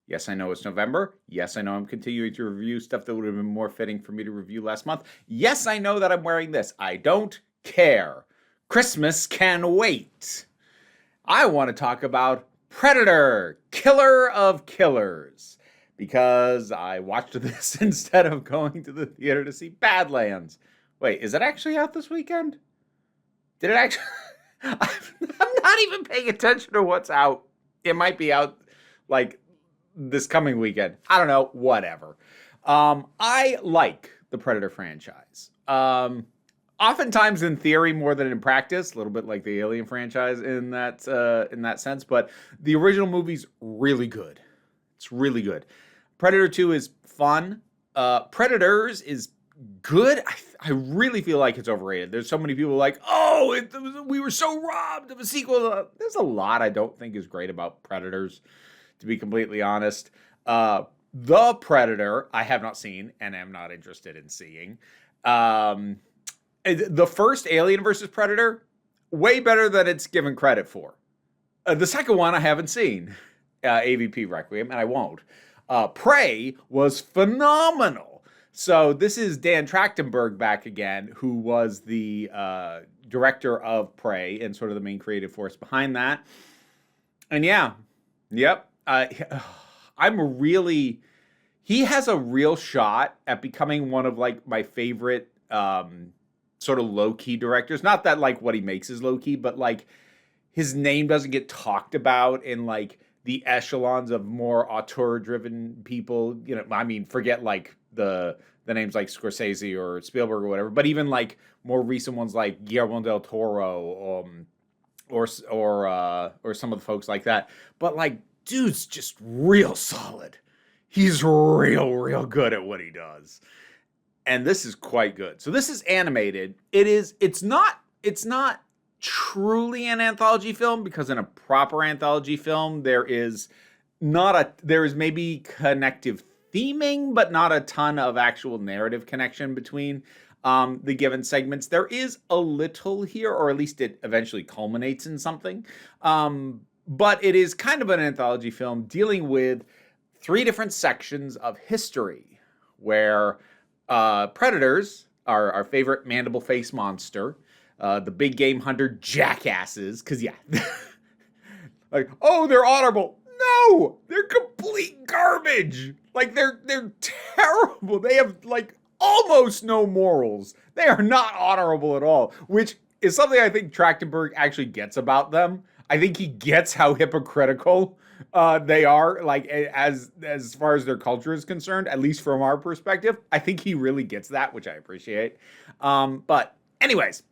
Yes, I know it's November. Yes, I know I'm continuing to review stuff that would have been more fitting for me to review last month. Yes, I know that I'm wearing this. I don't care. Christmas can wait. I want to talk about Predator, Killer of Killers, because I watched this instead of going to the theater to see Badlands. Wait, is it actually out this weekend? Did it actually? I'm not even paying attention to what's out. It might be out like this coming weekend. I don't know. Whatever. I like the Predator franchise. Oftentimes in theory more than in practice, a little bit like the Alien franchise in that sense. But the original movie's really good. It's really good. Predator 2 is fun. Predators is good. I really feel like it's overrated. There's so many people like, oh, we were so robbed of a sequel. There's a lot I don't think is great about Predators, to be completely honest. The Predator, I have not seen and am not interested in seeing. The first Alien versus Predator, way better than it's given credit for. The second one I haven't seen, AVP Requiem, and I won't. Prey was phenomenal. So this is Dan Trachtenberg back again, who was the director of Prey and sort of the main creative force behind that. And yeah, yep. He has a real shot at becoming one of like my favorite sort of low-key directors. Not that like what he makes is low-key, but like his name doesn't get talked about in like the echelons of more auteur-driven people. You know, I mean, forget like the names like Scorsese or Spielberg or whatever, but even like more recent ones like Guillermo del Toro, or some of the folks like that. But like, dude's just real solid. He's real good at what he does. And this is quite good. So this is animated. It's not truly an anthology film, because in a proper anthology film there is maybe connective theming, but not a ton of actual narrative connection between the given segments. There is a little here, or at least it eventually culminates in something. But it is kind of an anthology film dealing with three different sections of history where predators, our favorite mandible face monster, the big game hunter jackasses, because yeah, like, oh, they're honorable. No, they're complete garbage. Like they're terrible. They have like almost no morals. They are not honorable at all, which is something I think Trachtenberg actually gets about them. I think he gets how hypocritical they are, like as far as their culture is concerned, at least from our perspective. I think he really gets that, which I appreciate. But anyways,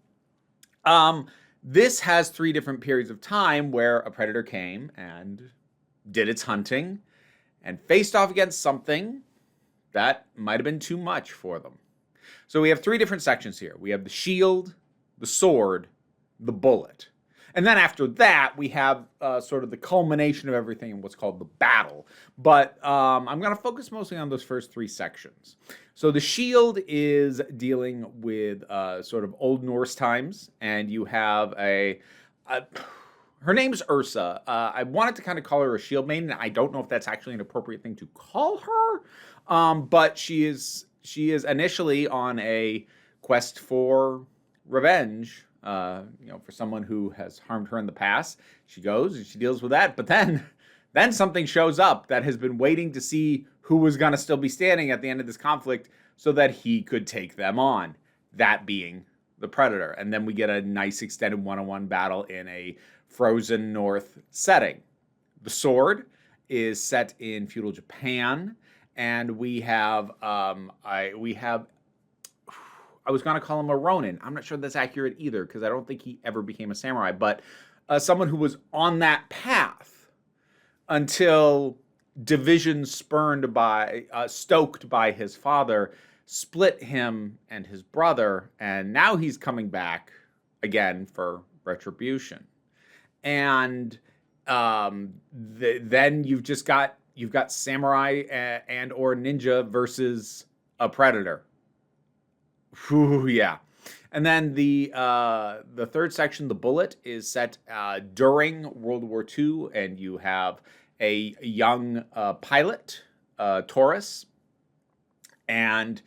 this has three different periods of time where a predator came and did its hunting and faced off against something that might have been too much for them. So we have three different sections here. We have the shield, the sword, the bullet. And then after that, we have sort of the culmination of everything in what's called the battle. But I'm going to focus mostly on those first three sections. So the shield is dealing with sort of Old Norse times. And you have her name's Ursa. I wanted to kind of call her a shield maiden. I don't know if that's actually an appropriate thing to call her. But she is initially on a quest for revenge. For someone who has harmed her in the past. She goes and she deals with that, but then something shows up that has been waiting to see who was going to still be standing at the end of this conflict so that he could take them on, that being the Predator. And then we get a nice extended one-on-one battle in a frozen north setting. The sword is set in feudal Japan, and we have I was going to call him a Ronin. I'm not sure that's accurate either, because I don't think he ever became a samurai. But someone who was on that path until division stoked by his father, split him and his brother. And now he's coming back again for retribution. And then you've got samurai and or ninja versus a predator. Whew, yeah. And then the third section, the bullet, is set during World War II, and you have a young pilot, Taurus, and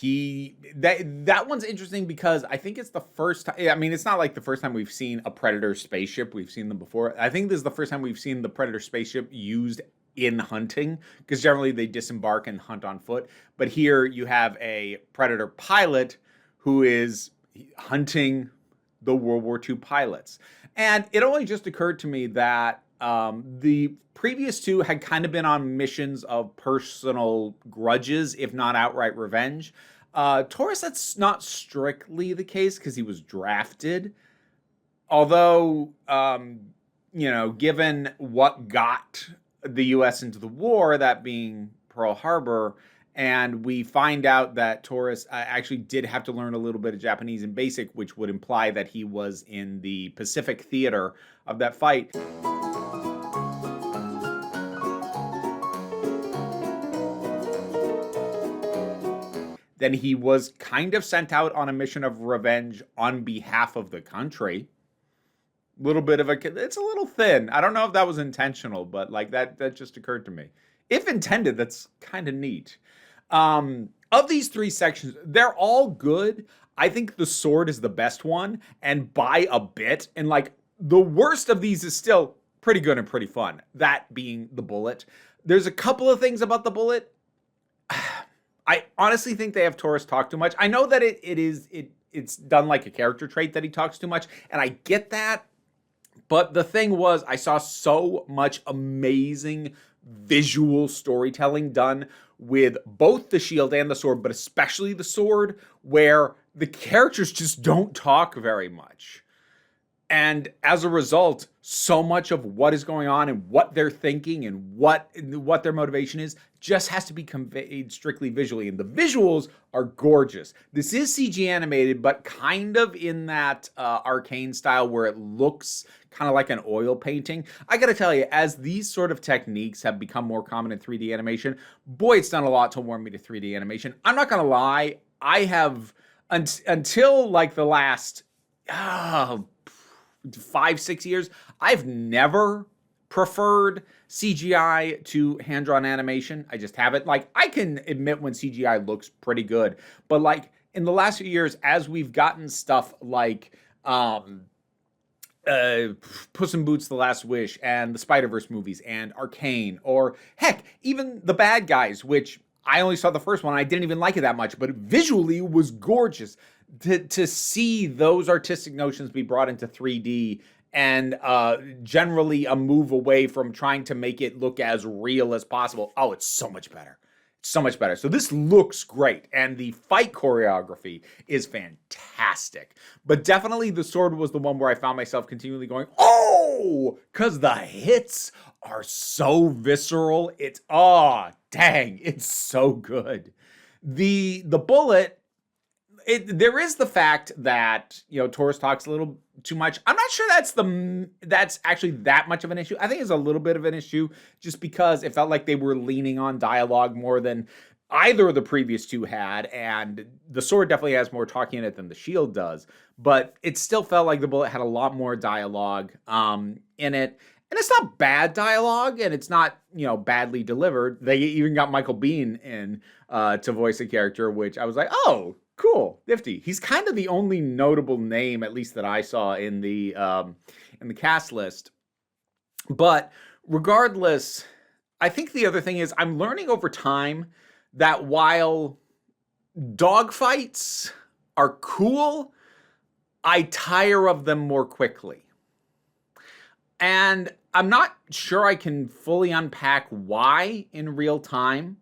that one's interesting because I think it's the first time. I mean, it's not like the first time we've seen a Predator spaceship. We've seen them before. I think this is the first time we've seen the Predator spaceship used in hunting, because generally they disembark and hunt on foot. But here you have a Predator pilot who is hunting the World War II pilots. And it only just occurred to me that the previous two had kind of been on missions of personal grudges, if not outright revenge. Taurus, that's not strictly the case because he was drafted. Although, given what got the U.S. into the war, that being Pearl Harbor, and we find out that Taurus actually did have to learn a little bit of Japanese in basic, which would imply that he was in the Pacific theater of that fight. Then he was kind of sent out on a mission of revenge on behalf of the country. Little bit of it's a little thin. I don't know if that was intentional, but like that just occurred to me. If intended, that's kind of neat. Of these three sections, they're all good. I think the sword is the best one, and by a bit. And like the worst of these is still pretty good and pretty fun. That being the bullet. There's a couple of things about the bullet. I honestly think they have Taurus talk too much. I know that it's done like a character trait that he talks too much, and I get that. But the thing was, I saw so much amazing visual storytelling done with both the shield and the sword, but especially the sword, where the characters just don't talk very much. And as a result, so much of what is going on and what they're thinking and what their motivation is just has to be conveyed strictly visually. And the visuals are gorgeous. This is CG animated, but kind of in that Arcane style where it looks kind of like an oil painting. I got to tell you, as these sort of techniques have become more common in 3D animation, boy, it's done a lot to warm me to 3D animation. I'm not going to lie. I have, until like the last 5-6 years, I've never preferred CGI to hand-drawn animation. I just haven't. Like, I can admit when CGI looks pretty good, but like in the last few years, as we've gotten stuff like Puss in Boots: The Last Wish and the Spider-Verse movies and Arcane, or heck, even The Bad Guys, which I only saw the first one. I didn't even like it that much, but visually was gorgeous. To see those artistic notions be brought into 3D and generally a move away from trying to make it look as real as possible. Oh, it's so much better. So much better. So this looks great, and the fight choreography is fantastic. But definitely the sword was the one where I found myself continually going, oh, because the hits are so visceral. It's, oh, dang, it's so good. The bullet, there is the fact that, Taurus talks a little too much. I'm not sure that's actually that much of an issue. I think it's a little bit of an issue just because it felt like they were leaning on dialogue more than either of the previous two had, and the sword definitely has more talking in it than the shield does, but it still felt like the bullet had a lot more dialogue in it. And it's not bad dialogue, and it's not, badly delivered. They even got Michael Biehn in to voice a character, which I was like, oh, cool, nifty. He's kind of the only notable name, at least that I saw in the cast list. But regardless, I think the other thing is I'm learning over time that while dogfights are cool, I tire of them more quickly. And I'm not sure I can fully unpack why in real time.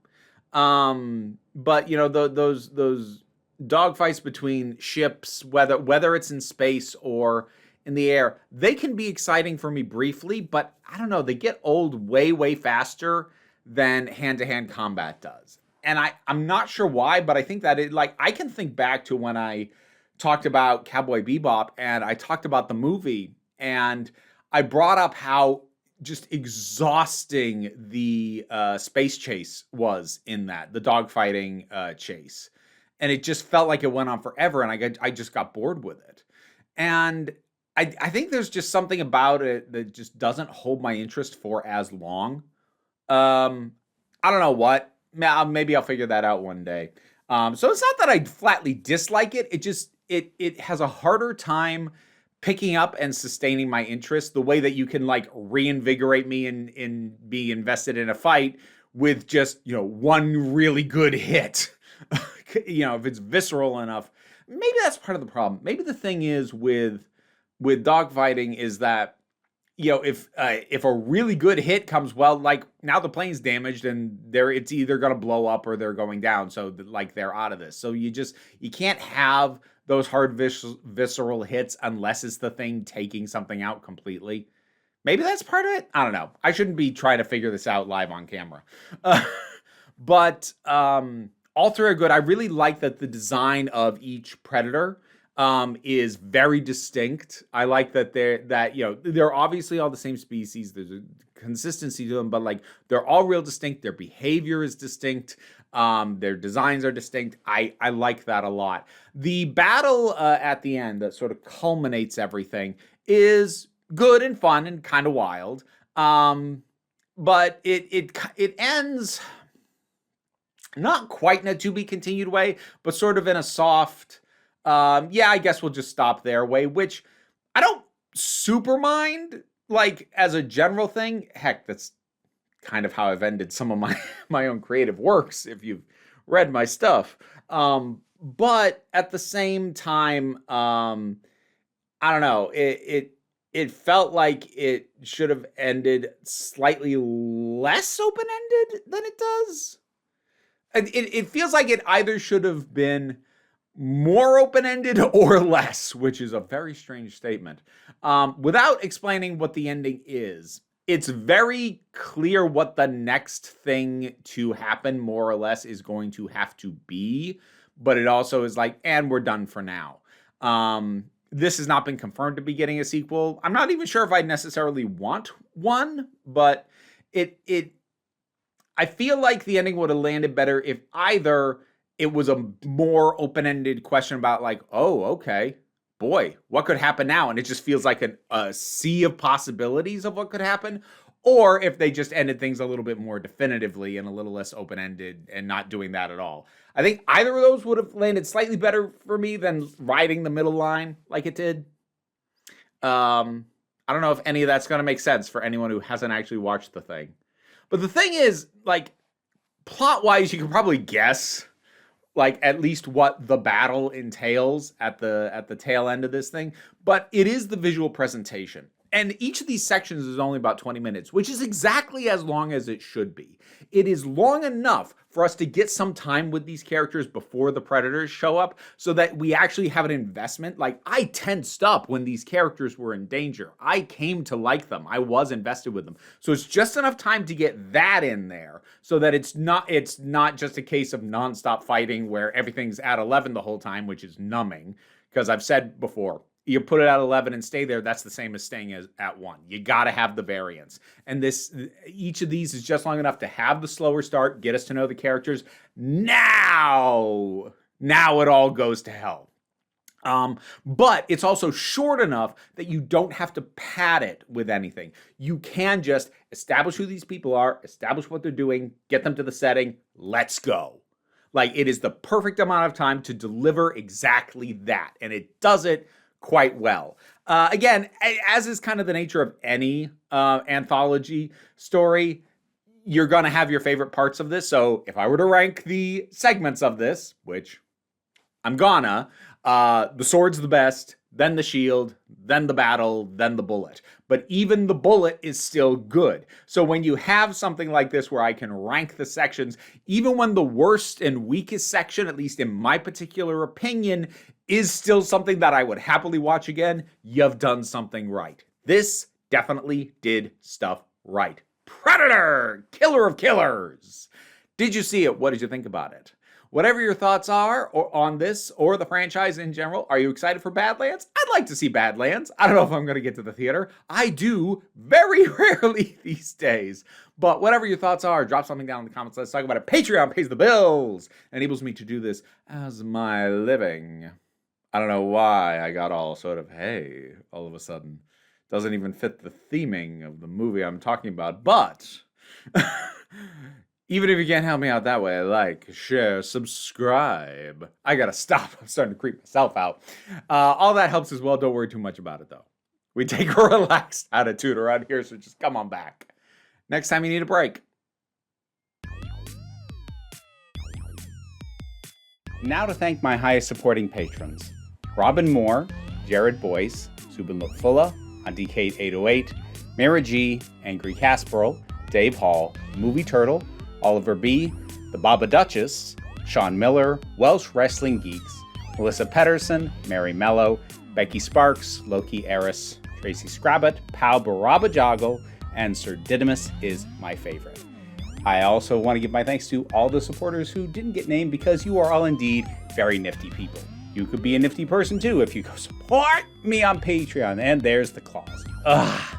But those dogfights between ships, whether it's in space or in the air, they can be exciting for me briefly, but I don't know, they get old way, way faster than hand-to-hand combat does. And I'm not sure why, but I think that I can think back to when I talked about Cowboy Bebop and I talked about the movie, and I brought up how just exhausting the space chase was in that, the dogfighting chase. And it just felt like it went on forever, and I just got bored with it. And I think there's just something about it that just doesn't hold my interest for as long. I don't know what. Maybe I'll figure that out one day. So it's not that I flatly dislike it. It just it has a harder time picking up and sustaining my interest the way that you can like reinvigorate me in be invested in a fight with just, one really good hit. If it's visceral enough. Maybe that's part of the problem. Maybe the thing is with dogfighting is that if a really good hit comes, well, like now the plane's damaged and it's either going to blow up or they're going down, so like they're out of this. So you can't have those hard visceral hits unless it's the thing taking something out completely. Maybe that's part of it. I don't know. I shouldn't be trying to figure this out live on camera. But all three are good. I really like that the design of each predator is very distinct. I like that they're obviously all the same species. There's a consistency to them, but like they're all real distinct. Their behavior is distinct. Their designs are distinct. I like that a lot. The battle at the end that sort of culminates everything is good and fun and kind of wild. But it ends not quite in a to be continued way, but sort of in a soft, I guess we'll just stop there way, which I don't super mind, like as a general thing. Heck, that's kind of how I've ended some of my own creative works, if you've read my stuff. But at the same time, I don't know, it felt like it should have ended slightly less open-ended than it does. It feels like it either should have been more open-ended or less, which is a very strange statement. Without explaining what the ending is, it's very clear what the next thing to happen, more or less, is going to have to be. But it also is like, and we're done for now. This has not been confirmed to be getting a sequel. I'm not even sure if I necessarily want one, but I feel like the ending would have landed better if either it was a more open-ended question about like, oh, okay, boy, what could happen now? And it just feels like a sea of possibilities of what could happen. Or if they just ended things a little bit more definitively and a little less open-ended and not doing that at all. I think either of those would have landed slightly better for me than riding the middle line like it did. I don't know if any of that's going to make sense for anyone who hasn't actually watched the thing. But the thing is, like, plot-wise, you can probably guess, like, at least what the battle entails at the tail end of this thing. But it is the visual presentation. And each of these sections is only about 20 minutes, which is exactly as long as it should be. It is long enough for us to get some time with these characters before the predators show up so that we actually have an investment. Like, I tensed up when these characters were in danger. I came to like them. I was invested with them. So it's just enough time to get that in there so that it's not just a case of nonstop fighting where everything's at 11 the whole time, which is numbing. Because I've said before, you put it at 11 and stay there, that's the same as staying at 1. You got to have the variance. And each of these is just long enough to have the slower start, get us to know the characters. Now it all goes to hell. But it's also short enough that you don't have to pad it with anything. You can just establish who these people are, establish what they're doing, get them to the setting, let's go. Like, it is the perfect amount of time to deliver exactly that. And it does it quite well. Again, as is kind of the nature of any anthology story, you're going to have your favorite parts of this. So if I were to rank the segments of this, which I'm gonna, the sword's the best, then the shield, then the battle, then the bullet. But even the bullet is still good. So when you have something like this where I can rank the sections, even when the worst and weakest section, at least in my particular opinion, is still something that I would happily watch again, you've done something right. This definitely did stuff right. Predator! Killer of killers! Did you see it? What did you think about it? Whatever your thoughts are on this or the franchise in general, are you excited for Badlands? I'd like to see Badlands. I don't know if I'm going to get to the theater. I do very rarely these days. But whatever your thoughts are, drop something down in the comments. Let's talk about it. Patreon pays the bills. Enables me to do this as my living. I don't know why I got all sort of, hey, all of a sudden. Doesn't even fit the theming of the movie I'm talking about. But even if you can't help me out that way, like, share, subscribe. I gotta stop. I'm starting to creep myself out. All that helps as well. Don't worry too much about it, though. We take a relaxed attitude around here, so just come on back. Next time you need a break. Now to thank my highest supporting patrons. Robin Moore, Jared Boyce, Subin Lutfulla, Decade 808, Mara G, Angry Casperl, Dave Hall, Movie Turtle, Oliver B, The Baba Duchess, Sean Miller, Welsh Wrestling Geeks, Melissa Pedersen, Mary Mello, Becky Sparks, Loki Eris, Tracy Scrabbit, Pau Baraba Joggle, and Sir Didymus is my favorite. I also want to give my thanks to all the supporters who didn't get named because you are all indeed very nifty people. You could be a nifty person too if you go support me on Patreon, and there's the clause. Ugh.